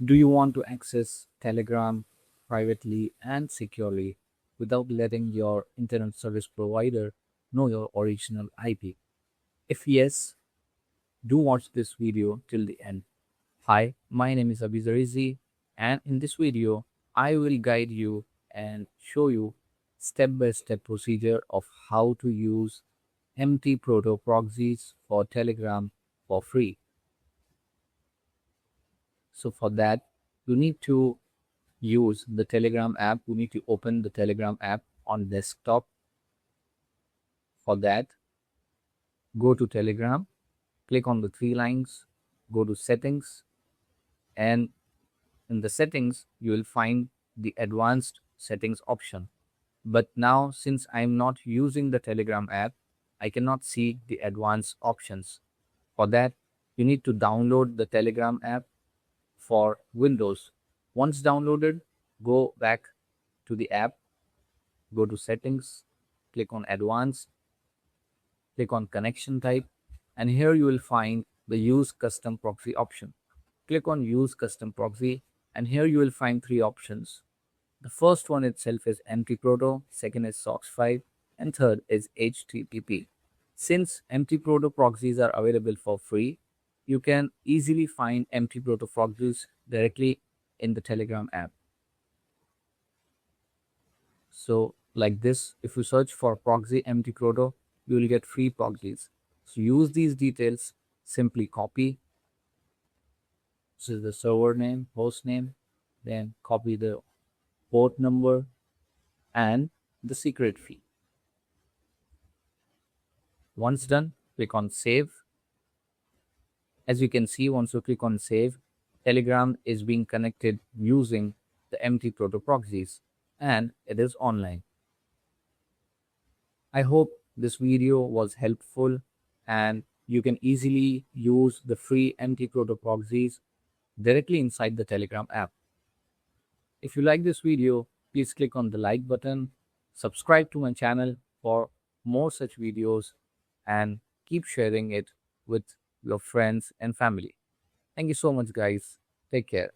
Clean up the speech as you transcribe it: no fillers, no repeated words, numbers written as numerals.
Do you want to access Telegram privately and securely without letting your internet service provider know your original IP? If yes, do watch this video till the end. Hi, my name is Abizarizi, and in this video, I will guide you and show you step-by-step procedure of how to use MTProto proxies for Telegram for free. So for that, you need to use the Telegram app. You need to open the Telegram app on desktop. For that, go to Telegram, click on the three lines, go to settings, and in the settings, you will find the advanced settings option. But now, since I'm not using the Telegram app, I cannot see the advanced options. For that, you need to download the Telegram app for Windows. Once downloaded, go back to the app, go to settings, click on advanced, click on connection type, and here you will find the use custom proxy option. Click on use custom proxy, and here you will find three options. The first one itself is MTProto, second is SOX5, and third is HTTP. Since MTProto proxies are available for free, you can easily find MTProto proxies directly in the Telegram app. So like this, if you search for proxy MTProto, you will get free proxies. So use these details, simply copy. This is the server name, host name, then copy the port number and the secret key. Once done, click on save. As you can see, once you click on save, Telegram is being connected using the MTProto proxies and it is online. I hope this video was helpful and you can easily use the free MTProto proxies directly inside the Telegram app. If you like this video, please click on the like button, subscribe to my channel for more such videos, and keep sharing it with your friends and family. Thank you so much, guys. Take care.